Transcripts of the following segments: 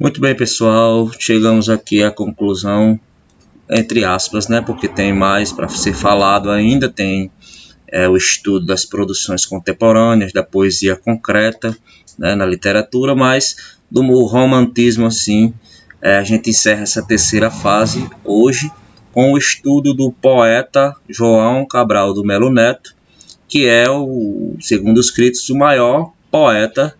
Muito bem, pessoal, chegamos aqui à conclusão, entre aspas, né, porque tem mais para ser falado ainda, tem o estudo das produções contemporâneas, da poesia concreta, né, na literatura, mas do romantismo, assim, a gente encerra essa terceira fase hoje com o estudo do poeta João Cabral do Melo Neto, que é, segundo os críticos, o maior poeta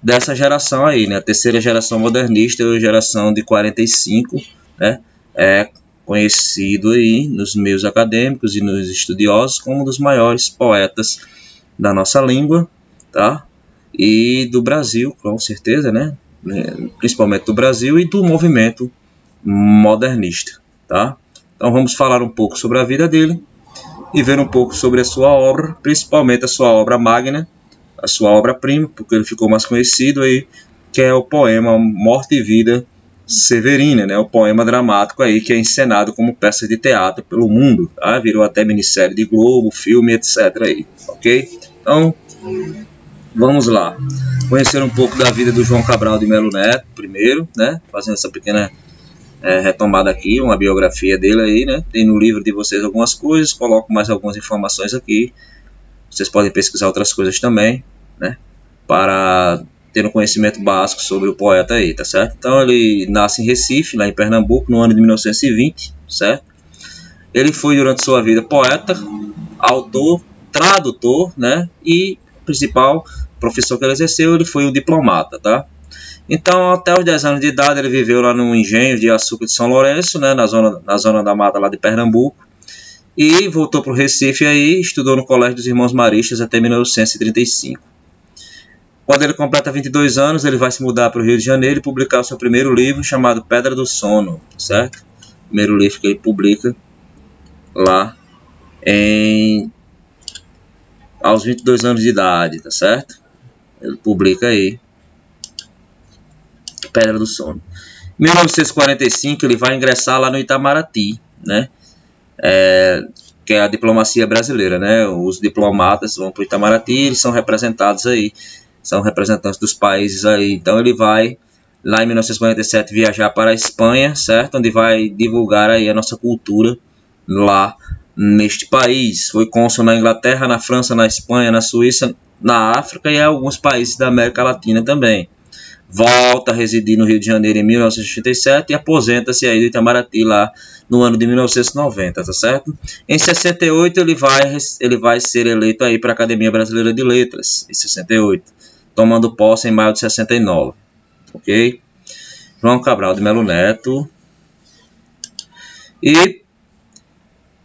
dessa geração aí, né? A terceira geração modernista, a geração de 45, né? É conhecido aí nos meios acadêmicos e nos estudiosos como um dos maiores poetas da nossa língua, tá? E do Brasil, com certeza, né? Principalmente do Brasil e do movimento modernista, tá? Então vamos falar um pouco sobre a vida dele e ver um pouco sobre a sua obra, principalmente a sua obra magna, a sua obra-prima, porque ele ficou mais conhecido aí, que é o poema Morte e Vida Severina, né? O poema dramático aí que é encenado como peça de teatro pelo mundo, tá? Virou até minissérie de Globo, filme, etc. aí, ok? Então, vamos lá. Conhecer um pouco da vida do João Cabral de Melo Neto, primeiro, né? Fazendo essa pequena retomada aqui, uma biografia dele aí, né? Tem no livro de vocês algumas coisas, coloco mais algumas informações aqui. Vocês podem pesquisar outras coisas também, né, para ter um conhecimento básico sobre o poeta aí, tá certo? Então ele nasce em Recife, lá em Pernambuco, no ano de 1920, certo? Ele foi durante sua vida poeta, autor, tradutor, né, e principal profissão que ele exerceu, ele foi um diplomata, tá? Então, até os 10 anos de idade, ele viveu lá no engenho de açúcar de São Lourenço, né, na zona da mata lá de Pernambuco, e voltou para o Recife aí, estudou no Colégio dos Irmãos Maristas até 1935. Quando ele completa 22 anos, ele vai se mudar para o Rio de Janeiro e publicar o seu primeiro livro, chamado Pedra do Sono, certo? Primeiro livro que ele publica lá aos 22 anos de idade, tá certo? Ele publica aí Pedra do Sono. Em 1945, ele vai ingressar lá no Itamaraty, né? Que é a diplomacia brasileira, né? Os diplomatas vão para o Itamaraty, eles são representados aí, são representantes dos países aí. Então ele vai lá em 1947 viajar para a Espanha, certo? Onde vai divulgar aí a nossa cultura lá neste país. Foi cônsul na Inglaterra, na França, na Espanha, na Suíça, na África e em alguns países da América Latina também. Volta a residir no Rio de Janeiro em 1987 e aposenta-se aí do Itamaraty lá no ano de 1990, tá certo? Em 68 ele vai ser eleito aí para a Academia Brasileira de Letras, em 68, tomando posse em maio de 69, ok? João Cabral de Melo Neto. E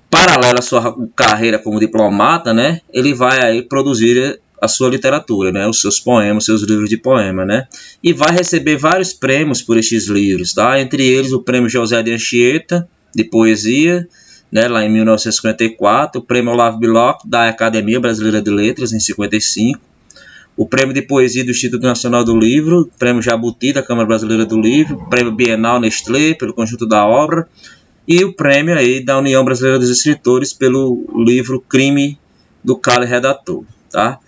paralelo à sua carreira como diplomata, né, ele vai aí produzir a sua literatura, né, os seus poemas, seus livros de poema, né, e vai receber vários prêmios por estes livros, tá? Entre eles o prêmio José de Anchieta de poesia, né, lá em 1954, o prêmio Olavo Bilac da Academia Brasileira de Letras em 55, o prêmio de poesia do Instituto Nacional do Livro, o prêmio Jabuti da Câmara Brasileira do Livro, o prêmio Bienal Nestlé pelo conjunto da obra e o prêmio aí da União Brasileira dos Escritores pelo livro Crime do Cale Redator, tá?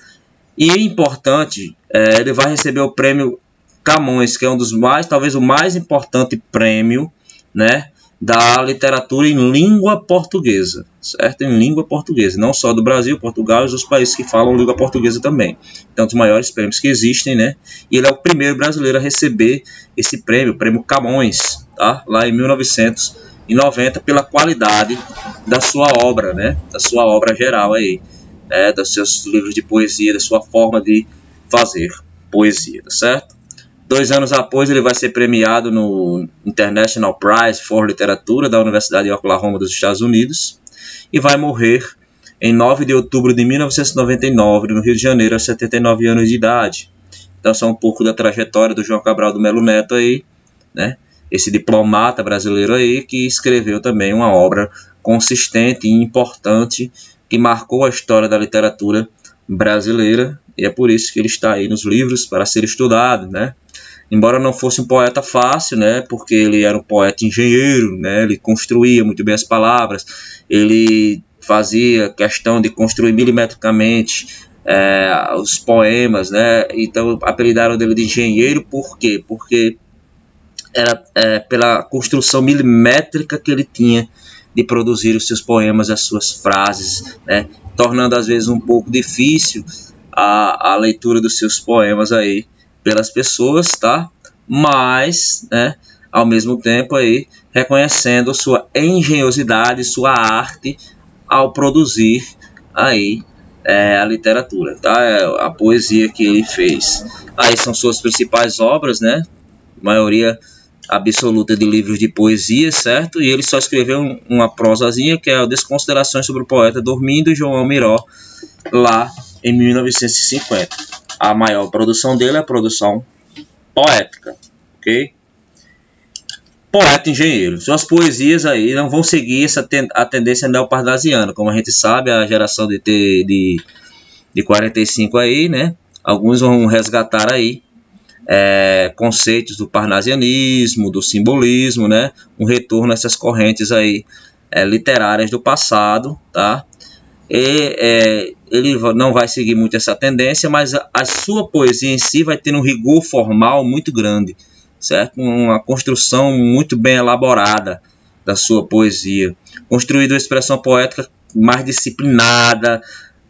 E importante, ele vai receber o prêmio Camões, que é um dos mais, talvez o mais importante prêmio, né, da literatura em língua portuguesa, certo? Em língua portuguesa, não só do Brasil, Portugal e dos países que falam língua portuguesa também. Então, dos maiores prêmios que existem, né? E ele é o primeiro brasileiro a receber esse prêmio, o prêmio Camões, tá? Lá em 1990, pela qualidade da sua obra, né? Da sua obra geral aí. Dos seus livros de poesia, da sua forma de fazer poesia, tá certo? 2 anos após, ele vai ser premiado no International Prize for Literatura da Universidade de Oklahoma dos Estados Unidos e vai morrer em 9 de outubro de 1999, no Rio de Janeiro, aos 79 anos de idade. Então, só um pouco da trajetória do João Cabral do Melo Neto aí, né? Esse diplomata brasileiro aí que escreveu também uma obra consistente e importante que marcou a história da literatura brasileira, e é por isso que ele está aí nos livros para ser estudado, né? Embora não fosse um poeta fácil, né? Porque ele era um poeta engenheiro, né? Ele construía muito bem as palavras, ele fazia questão de construir milimetricamente os poemas, né? Então apelidaram dele de engenheiro, por quê? Porque era pela construção milimétrica que ele tinha de produzir os seus poemas, as suas frases, né, tornando às vezes um pouco difícil a leitura dos seus poemas aí pelas pessoas, tá? Mas, né, ao mesmo tempo aí reconhecendo sua engenhosidade, sua arte ao produzir aí a literatura, tá? A poesia que ele fez. Aí são suas principais obras, né? Maioria absoluta de livros de poesia, certo? E ele só escreveu uma prosazinha, que é a Desconsiderações sobre o Poeta Dormindo, e João Miró, lá em 1950. A maior produção dele é a produção poética, ok? Poeta engenheiro. Suas poesias aí não vão seguir a tendência neopardasiana, como a gente sabe, a geração de 45 aí, né? Alguns vão resgatar aí conceitos do parnasianismo, do simbolismo, né? Um retorno a essas correntes aí literárias do passado, tá? Ele não vai seguir muito essa tendência, mas a sua poesia em si vai ter um rigor formal muito grande, certo? Uma construção muito bem elaborada da sua poesia, construída uma expressão poética mais disciplinada,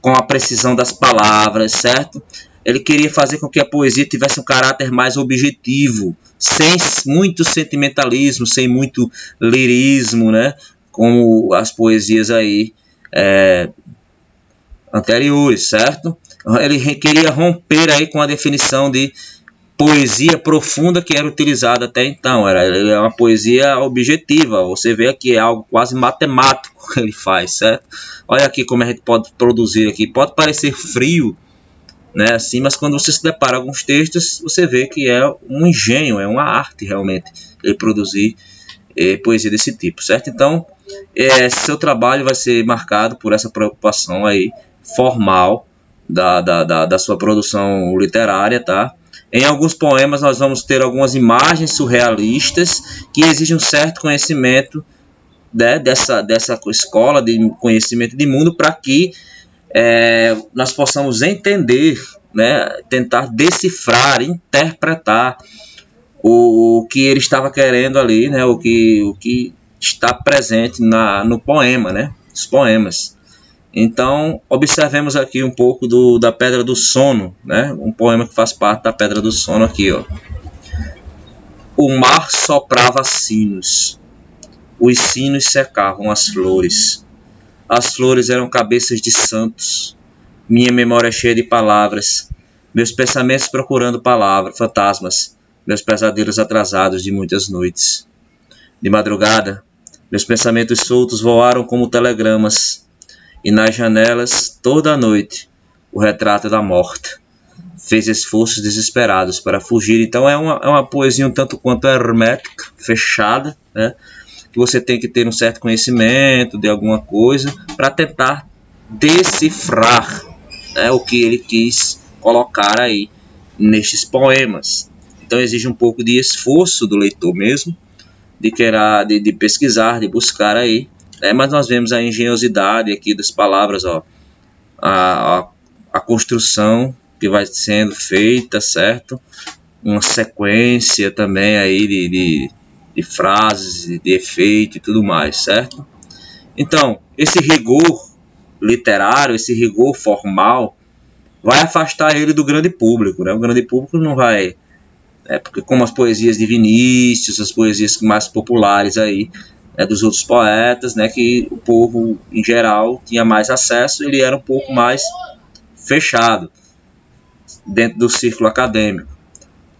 com a precisão das palavras, certo? Ele queria fazer com que a poesia tivesse um caráter mais objetivo, sem muito sentimentalismo, sem muito lirismo, né? Como as poesias aí anteriores, certo? Ele queria romper aí com a definição de poesia profunda que era utilizada até então. Era uma poesia objetiva. Você vê aqui, é algo quase matemático que ele faz, certo? Olha aqui como a gente pode produzir aqui. Pode parecer frio, né, assim, mas quando você se depara com alguns textos, você vê que é um engenho, é uma arte realmente ele produzir poesia desse tipo, certo? Então, seu trabalho vai ser marcado por essa preocupação aí formal da sua produção literária, tá? Em alguns poemas nós vamos ter algumas imagens surrealistas que exigem um certo conhecimento, né, dessa escola de conhecimento de mundo, para que nós possamos entender, né, tentar decifrar, interpretar o que ele estava querendo ali, né, o que está presente no poema, né, os poemas. Então, observemos aqui um pouco da Pedra do Sono, né, um poema que faz parte da Pedra do Sono aqui, ó. O mar soprava sinos, os sinos secavam as flores eram cabeças de santos, minha memória cheia de palavras, meus pensamentos procurando fantasmas, meus pesadelos atrasados de muitas noites. De madrugada, meus pensamentos soltos voaram como telegramas, e nas janelas, toda a noite, o retrato da morte fez esforços desesperados para fugir. Então é uma poesia um tanto quanto hermética, fechada, né? Que você tem que ter um certo conhecimento de alguma coisa para tentar decifrar, né, o que ele quis colocar aí nestes poemas. Então exige um pouco de esforço do leitor mesmo, de pesquisar, de buscar aí, né? Mas nós vemos a engenhosidade aqui das palavras, ó, a construção que vai sendo feita, certo? Uma sequência também aí de frases, de efeito e tudo mais, certo? Então, esse rigor literário, esse rigor formal, vai afastar ele do grande público, né? O grande público não vai... porque como as poesias de Vinícius, as poesias mais populares aí, dos outros poetas, né, que o povo em geral tinha mais acesso, ele era um pouco mais fechado dentro do círculo acadêmico.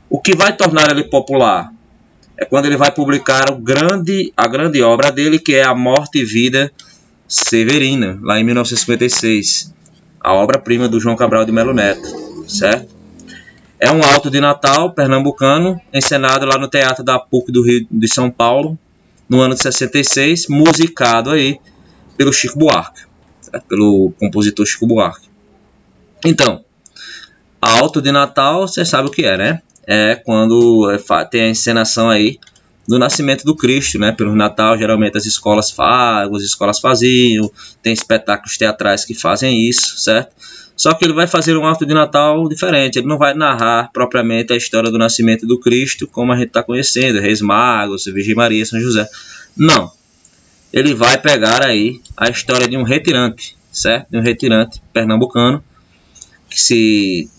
O que vai tornar ele popular é quando ele vai publicar a grande obra dele, que é A Morte e Vida Severina, lá em 1956, a obra-prima do João Cabral de Melo Neto, certo? É um auto de Natal pernambucano, encenado lá no Teatro da PUC do Rio de São Paulo, no ano de 66, musicado aí pelo Chico Buarque, certo? Pelo compositor Chico Buarque. Então, auto de Natal, você sabe o que é, né? É quando tem a encenação aí do nascimento do Cristo, né? Pelo Natal, geralmente as escolas faziam, tem espetáculos teatrais que fazem isso, certo? Só que ele vai fazer um ato de Natal diferente. Ele não vai narrar propriamente a história do nascimento do Cristo, como a gente está conhecendo, Reis Magos, Virgem Maria, São José. Não. Ele vai pegar aí a história de um retirante, certo? De um retirante pernambucano que se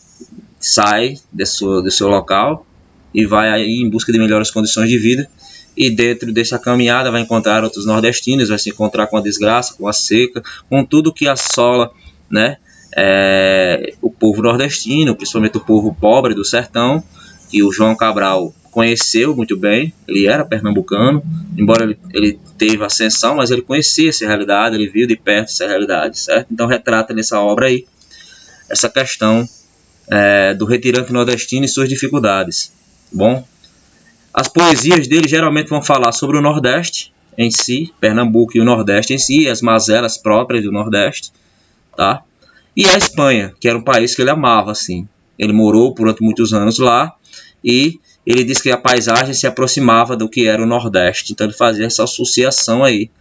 sai do seu local e vai aí em busca de melhores condições de vida. E dentro dessa caminhada vai encontrar outros nordestinos, vai se encontrar com a desgraça, com a seca, com tudo que assola, né, o povo nordestino, principalmente o povo pobre do sertão, que o João Cabral conheceu muito bem. Ele era pernambucano, embora ele teve ascensão, mas ele conhecia essa realidade, ele viu de perto essa realidade, certo? Então retrata nessa obra aí essa questão do retirante nordestino e suas dificuldades. Bom, as poesias dele geralmente vão falar sobre o Nordeste em si, Pernambuco e o Nordeste em si, as mazelas próprias do Nordeste, tá? E a Espanha, que era um país que ele amava, assim. Ele morou durante muitos anos lá e ele disse que a paisagem se aproximava do que era o Nordeste, então ele fazia essa associação aí,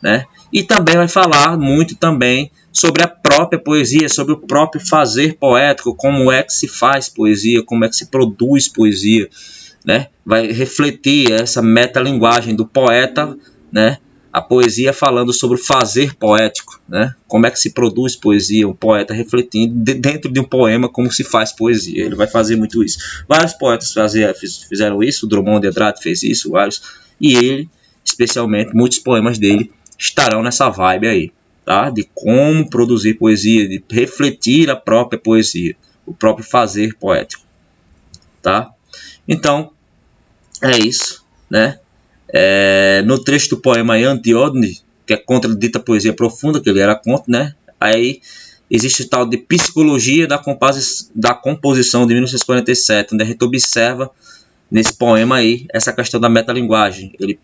né? E também vai falar muito também sobre a própria poesia, sobre o próprio fazer poético, como é que se faz poesia, como é que se produz poesia, né? Vai refletir essa metalinguagem do poeta, né? A poesia falando sobre o fazer poético, né? Como é que se produz poesia, um poeta refletindo dentro de um poema como se faz poesia. Ele vai fazer muito isso. Vários poetas fizeram isso, o Drummond de Andrade fez isso, vários, e ele, especialmente, muitos poemas dele estarão nessa vibe aí, tá? De como produzir poesia, de refletir a própria poesia, o próprio fazer poético, tá? Então, é isso, né? No trecho do poema Antíone, que é contra a dita poesia profunda, que ele era contra, né? Aí existe o tal de psicologia da composição de 1947, onde a gente observa nesse poema aí essa questão da metalinguagem, ele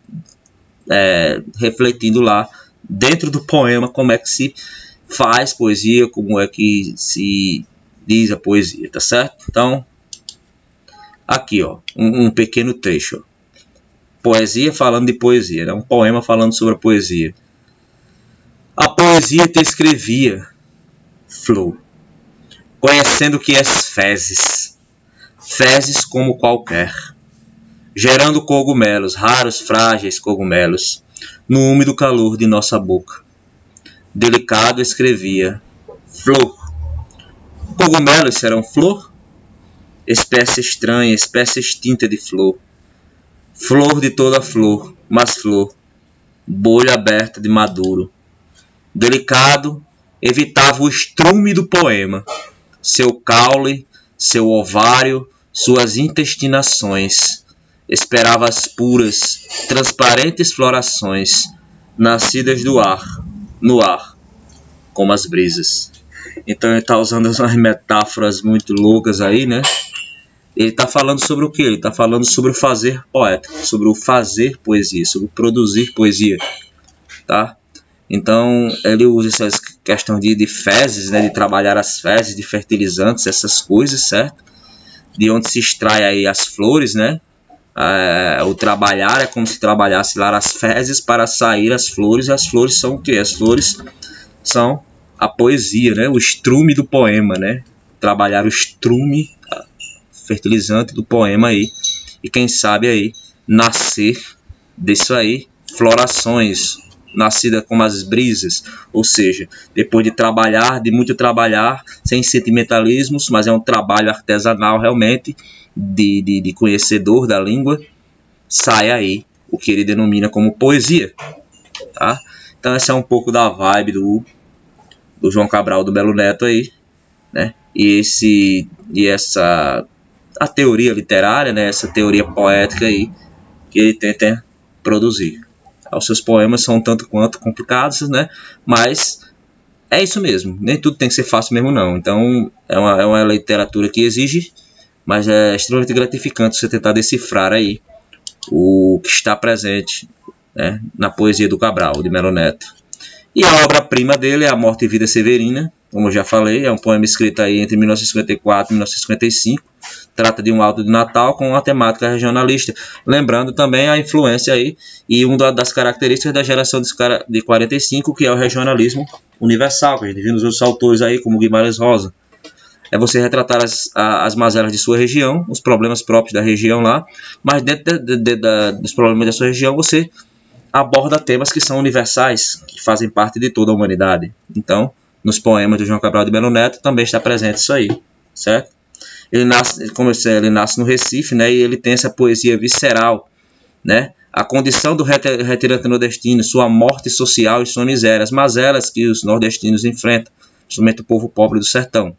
refletindo lá dentro do poema como é que se faz poesia, como é que se diz a poesia, tá certo? Então, aqui, ó, um pequeno trecho. Poesia falando de poesia, né? Um poema falando sobre a poesia. A poesia te escrevia, flor, conhecendo que és fezes, fezes como qualquer, gerando cogumelos, raros, frágeis cogumelos, no úmido calor de nossa boca. Delicado escrevia, flor. Cogumelos serão flor? Espécie estranha, espécie extinta de flor. Flor de toda flor, mas flor. Bolha aberta de maduro. Delicado, evitava o estrume do poema. Seu caule, seu ovário, suas intestinações. Esperava as puras, transparentes florações, nascidas do ar, no ar, como as brisas. Então ele está usando umas metáforas muito loucas aí, né? Ele está falando sobre o que? Ele está falando sobre o fazer poético, sobre o fazer poesia, sobre o produzir poesia, tá? Então ele usa essa questão de fezes, né? De trabalhar as fezes, de fertilizantes, essas coisas, certo? De onde se extrai aí as flores, né? O trabalhar é como se trabalhasse lá as fezes para sair as flores, e as flores são o que? As flores são a poesia, né? O estrume do poema, né? Trabalhar o estrume fertilizante do poema aí, e quem sabe aí nascer disso aí florações, nascida como as brisas, ou seja, depois de muito trabalhar, sem sentimentalismos, mas é um trabalho artesanal realmente, de conhecedor da língua, sai aí o que ele denomina como poesia, tá? Então essa é um pouco da vibe do João Cabral do Melo Neto aí, né? E essa a teoria literária, né? Essa teoria poética aí que ele tenta produzir. Os seus poemas são tanto quanto complicados, né? Mas é isso mesmo. Nem tudo tem que ser fácil mesmo, não. Então é uma literatura que exige, mas é extremamente gratificante você tentar decifrar aí o que está presente, né, na poesia do Cabral, de Melo Neto. E a obra-prima dele é A Morte e Vida Severina, como eu já falei, é um poema escrito aí entre 1954 e 1955, trata de um alto de Natal com uma temática regionalista, lembrando também a influência aí e uma das características da geração de 45, que é o regionalismo universal, que a gente viu nos outros autores aí, como Guimarães Rosa. É você retratar as mazelas de sua região, os problemas próprios da região lá, mas dentro dos problemas da sua região você aborda temas que são universais, que fazem parte de toda a humanidade. Então, nos poemas do João Cabral de Melo Neto também está presente isso aí, certo? Ele nasce, como eu disse, ele nasce no Recife, né, e ele tem essa poesia visceral, né? A condição do retirante nordestino, sua morte social e sua miséria, as mazelas que os nordestinos enfrentam, principalmente o povo pobre do sertão.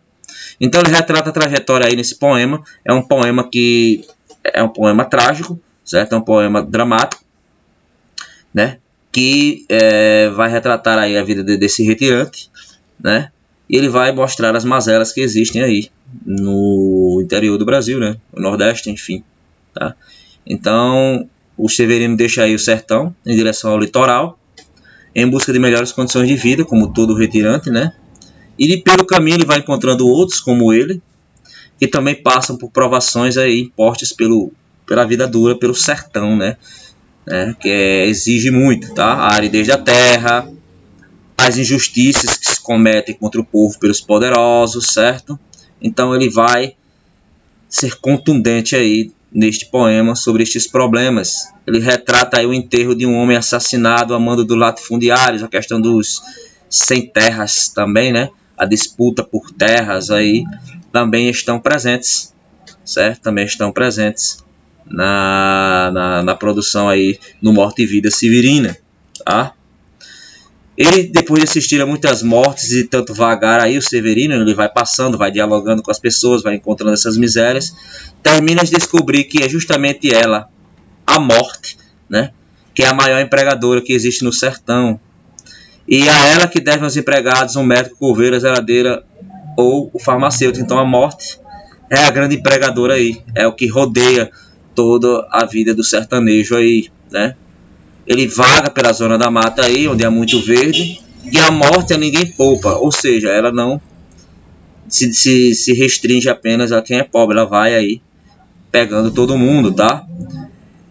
Então ele retrata a trajetória aí nesse poema. É um poema que é um poema trágico, certo? É um poema dramático, né? Que vai retratar aí a vida desse retirante, né? E ele vai mostrar as mazelas que existem aí no interior do Brasil, né? No Nordeste, enfim, tá? Então o Severino deixa aí o sertão em direção ao litoral, em busca de melhores condições de vida, como todo retirante, né? E pelo caminho ele vai encontrando outros como ele, que também passam por provações aí impostas pela vida dura, pelo sertão, né? Que exige muito, tá? A aridez da terra, as injustiças que se cometem contra o povo pelos poderosos, certo? Então ele vai ser contundente aí neste poema sobre estes problemas. Ele retrata aí o enterro de um homem assassinado a mando dos latifundiários, a questão dos sem terras também, né? A disputa por terras aí também estão presentes, certo? Também estão presentes na produção aí no Morte e Vida Severina, tá? Ele, depois de assistir a muitas mortes e tanto vagar aí, o Severino, ele vai passando, vai dialogando com as pessoas, vai encontrando essas misérias, termina de descobrir que é justamente ela, a morte, né? Que é a maior empregadora que existe no sertão. E a ela que devem os empregados, um médico, coveiro, a zeladeira ou o farmacêutico. Então a morte é a grande empregadora aí, é o que rodeia toda a vida do sertanejo aí, né? Ele vaga pela zona da mata aí, onde há muito verde, e a morte a ninguém poupa, ou seja, ela não se restringe apenas a quem é pobre, ela vai aí pegando todo mundo, tá?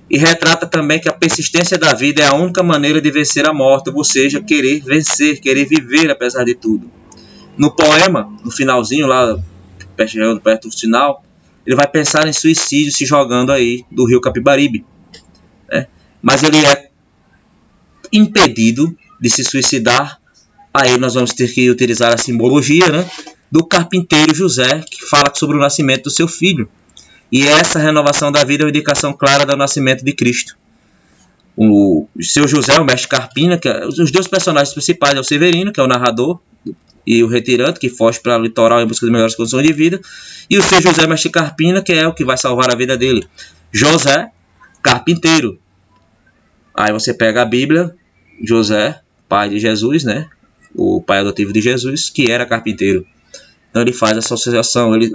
E retrata também que a persistência da vida é a única maneira de vencer a morte, ou seja, querer vencer, querer viver apesar de tudo. No poema, no finalzinho lá, perto do final, ele vai pensar em suicídio se jogando aí do rio Capibaribe, né? Mas ele é impedido de se suicidar. Aí nós vamos ter que utilizar a simbologia, né, do carpinteiro José, que fala sobre o nascimento do seu filho. E essa renovação da vida é uma indicação clara do nascimento de Cristo. O seu José, o mestre Carpina, que os dois personagens principais é o Severino, que é o narrador, e o retirante, que foge para o litoral em busca de melhores condições de vida, e o seu José, mestre Carpina, que é o que vai salvar a vida dele. José, carpinteiro. Aí você pega a Bíblia, José, pai de Jesus, né? O pai adotivo de Jesus, que era carpinteiro. Então ele faz essa associação, ele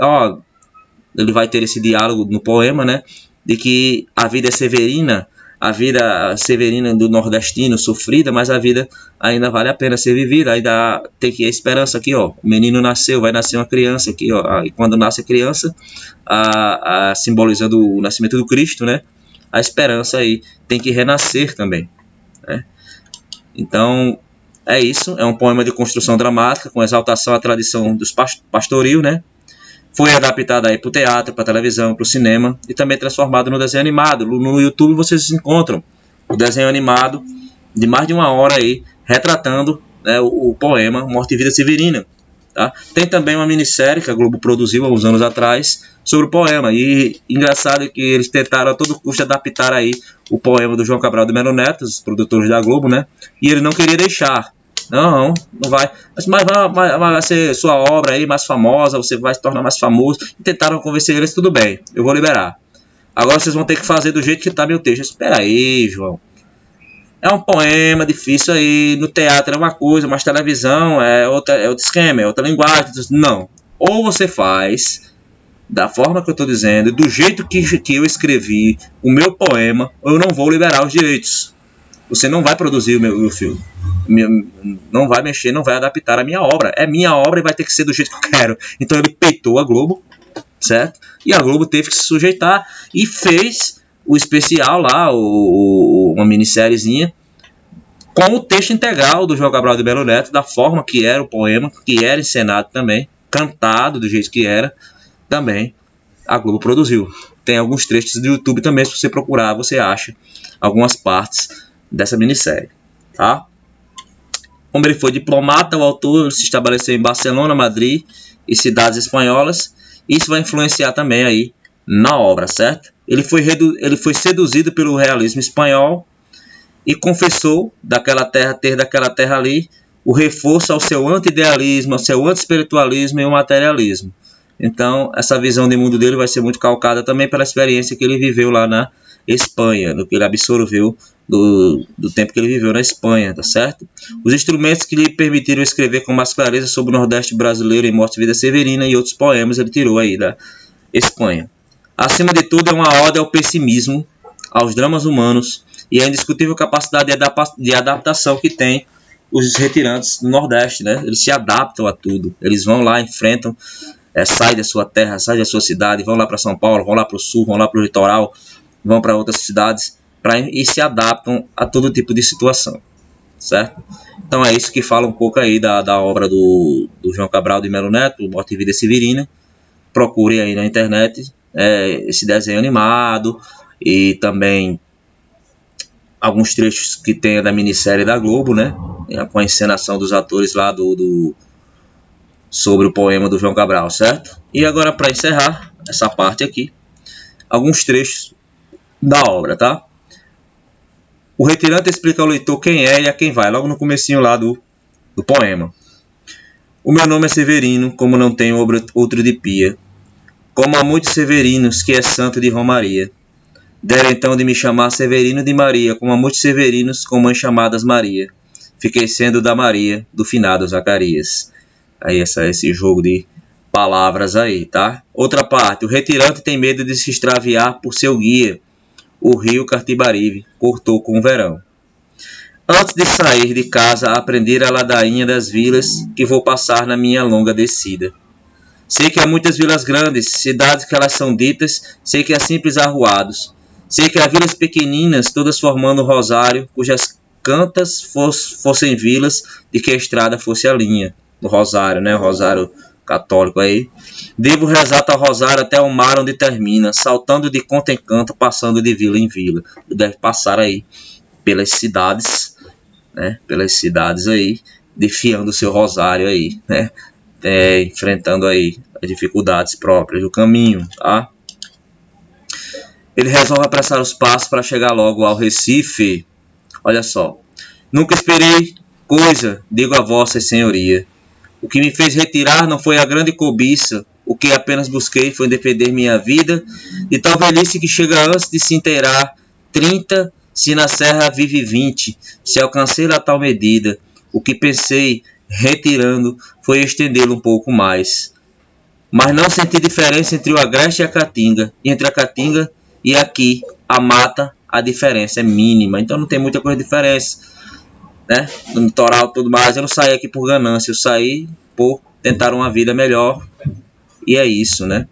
vai ter esse diálogo no poema, né? De que a vida é severina, a vida severina do nordestino, sofrida, mas a vida ainda vale a pena ser vivida. Ainda tem que a esperança aqui, ó. O menino nasceu, vai nascer uma criança aqui, ó. E quando nasce a criança, simbolizando o nascimento do Cristo, né? A esperança aí tem que renascer também, né? Então é isso, é um poema de construção dramática com exaltação à tradição dos pastoril, né? Foi adaptado aí para o teatro, para a televisão, para o cinema e também transformado no desenho animado. No YouTube vocês encontram o desenho animado de mais de 1 hora aí retratando, né, o poema Morte e Vida Severina. Tá? Tem também uma minissérie que a Globo produziu há uns anos atrás sobre o poema. E engraçado é que eles tentaram a todo custo adaptar aí o poema do João Cabral de Melo Neto, os produtores da Globo, né? E ele não queria deixar. Não vai. Mas vai ser sua obra aí mais famosa, você vai se tornar mais famoso. E tentaram convencer eles, tudo bem, eu vou liberar. Agora vocês vão ter que fazer do jeito que está meu texto. Espera aí, João. É um poema difícil aí, no teatro é uma coisa, mas televisão é outro esquema, é outra linguagem. Não. Ou você faz da forma que eu estou dizendo, do jeito que eu escrevi o meu poema, ou eu não vou liberar os direitos. você não vai produzir o meu filme. Não vai mexer, não vai adaptar a minha obra. É minha obra e vai ter que ser do jeito que eu quero. Então ele peitou a Globo, certo? E a Globo teve que se sujeitar e fez o especial lá, uma minissériezinha, com o texto integral do João Cabral de Melo Neto, da forma que era o poema, que era encenado também, cantado do jeito que era, também a Globo produziu. Tem alguns trechos do YouTube também, se você procurar, você acha algumas partes dessa minissérie, tá? Como ele foi diplomata, o autor se estabeleceu em Barcelona, Madrid e cidades espanholas. Isso vai influenciar também aí na obra, certo? Ele foi seduzido pelo realismo espanhol e confessou ter daquela terra ali o reforço ao seu anti-idealismo, ao seu anti-espiritualismo e ao materialismo. Então, essa visão de mundo dele vai ser muito calcada também pela experiência que ele viveu lá na Espanha, do que ele absorveu do tempo que ele viveu na Espanha, tá certo? Os instrumentos que lhe permitiram escrever com mais clareza sobre o Nordeste brasileiro em Morte e Vida Severina e outros poemas ele tirou aí da Espanha. Acima de tudo, é uma ode ao pessimismo, aos dramas humanos e à indiscutível capacidade de adaptação que tem os retirantes do Nordeste, né? Eles se adaptam a tudo, eles vão lá, enfrentam, saem da sua terra, saem da sua cidade, vão lá para São Paulo, vão lá para o sul, vão lá para o litoral, vão para outras cidades e se adaptam a todo tipo de situação, certo? Então é isso que fala um pouco aí da obra do João Cabral de Melo Neto, Morte e Vida Severina. Procure aí na internet esse desenho animado e também alguns trechos que tem da minissérie da Globo, né? Com a encenação dos atores lá sobre o poema do João Cabral, certo? E agora, para encerrar essa parte aqui, alguns trechos da obra, tá? O retirante explica ao leitor quem é e a quem vai, logo no comecinho lá do poema. O meu nome é Severino, como não tenho outro de pia, como há muitos Severinos, que é santo de Romaria. Deram então de me chamar Severino de Maria, como há muitos Severinos com mães chamadas Maria. Fiquei sendo da Maria, do finado Zacarias. Aí esse jogo de palavras aí, tá? Outra parte, o retirante tem medo de se extraviar por seu guia, o rio Cartibaribe, cortou com o verão. Antes de sair de casa, aprender a ladainha das vilas que vou passar na minha longa descida. Sei que há muitas vilas grandes, cidades que elas são ditas, sei que há simples arruados. Sei que há vilas pequeninas, todas formando um rosário, cujas cantas fossem vilas de que a estrada fosse a linha do rosário, né? O rosário católico aí. Devo rezar tal rosário até o mar onde termina, saltando de conta em canto, passando de vila em vila. Deve passar aí pelas cidades, né? Pelas cidades aí, defiando o seu rosário aí, né? Enfrentando aí as dificuldades próprias do caminho, tá? Ele resolve apressar os passos para chegar logo ao Recife. Olha só. Nunca esperei coisa, digo a vossa senhoria. O que me fez retirar não foi a grande cobiça. O que apenas busquei foi defender minha vida de tal velhice que chega antes de se inteirar 30, se na serra vive 20, se alcancei a tal medida. O que pensei, retirando, foi estendê-lo um pouco mais. Mas não senti diferença entre o agreste e a caatinga. E entre a caatinga e aqui, a mata, a diferença é mínima. Então não tem muita coisa de diferença, né? No litoral e tudo mais. Eu não saí aqui por ganância, eu saí por tentar uma vida melhor. E é isso, né?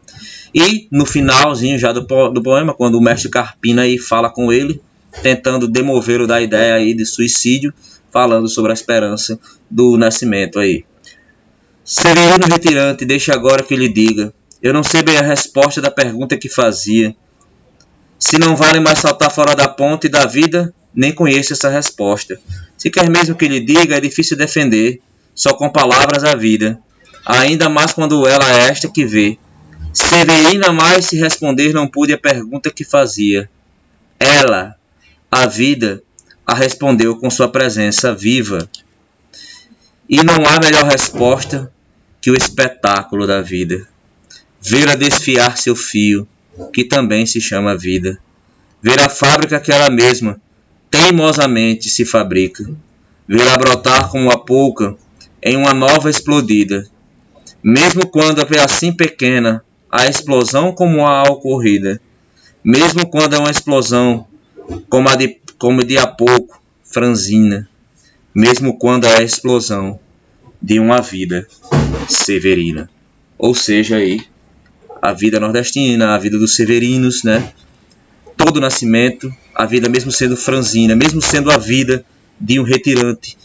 E no finalzinho já do poema, quando o mestre Carpina aí fala com ele, tentando demovê-lo da ideia aí de suicídio, falando sobre a esperança do nascimento aí. Severino retirante, deixe agora que lhe diga. Eu não sei bem a resposta da pergunta que fazia. Se não vale mais saltar fora da ponte da vida, nem conheço essa resposta. Se quer mesmo que lhe diga, é difícil defender, só com palavras a vida. Ainda mais quando ela é esta que vê. Severina mais se responder não pude a pergunta que fazia. Ela, a vida, a respondeu com sua presença viva. E não há melhor resposta que o espetáculo da vida. Ver-a desfiar seu fio, que também se chama vida. Ver a fábrica que ela mesma teimosamente se fabrica. Ver-a brotar como a pouca em uma nova explodida. Mesmo quando é assim pequena, a explosão como a ocorrida. Mesmo quando é uma explosão como de há pouco, franzina, mesmo quando é a explosão de uma vida severina. Ou seja, aí, a vida nordestina, a vida dos severinos, né? Todo nascimento, a vida mesmo sendo franzina, mesmo sendo a vida de um retirante,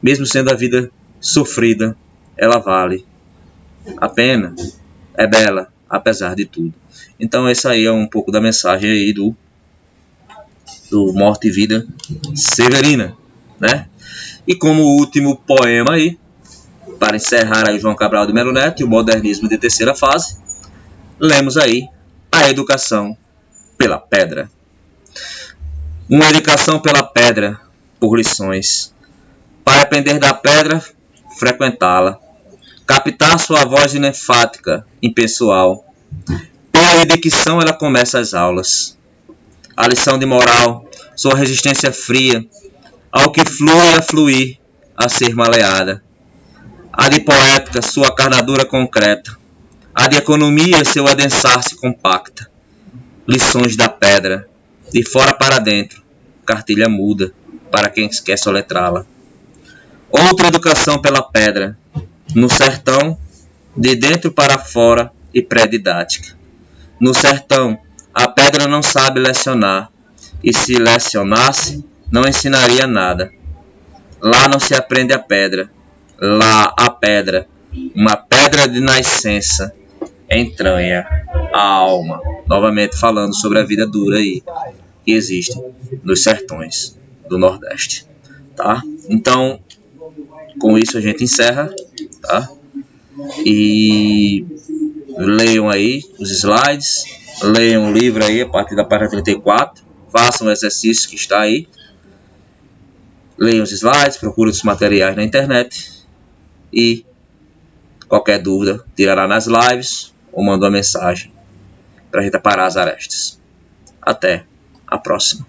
mesmo sendo a vida sofrida, ela vale a pena, é bela, apesar de tudo. Então essa aí é um pouco da mensagem aí do Morte e Vida Severina, né? E como último poema aí, para encerrar aí o João Cabral de Melo Neto e o modernismo de terceira fase, lemos aí A Educação pela Pedra. Uma educação pela pedra, por lições, para aprender da pedra, frequentá-la, captar sua voz enfática, impessoal. Pela dicção ela começa as aulas. A lição de moral, sua resistência fria, ao que flui a fluir, a ser maleada. A de poética, sua carnadura concreta. A de economia, seu adensar-se compacta. Lições da pedra, de fora para dentro, cartilha muda, para quem quer soletrá-la. Outra educação pela pedra, no sertão, de dentro para fora e pré-didática. No sertão, a pedra não sabe lecionar, e se lecionasse, não ensinaria nada. Lá não se aprende a pedra, lá a pedra, uma pedra de nascença, entranha a alma. Novamente falando sobre a vida dura aí que existe nos sertões do Nordeste, tá? Então, com isso a gente encerra, tá? E leiam aí os slides, leiam o livro aí a partir da página 34, façam o exercício que está aí, leiam os slides, procurem os materiais na internet e qualquer dúvida tirará nas lives ou manda uma mensagem para a gente aparar as arestas. Até a próxima.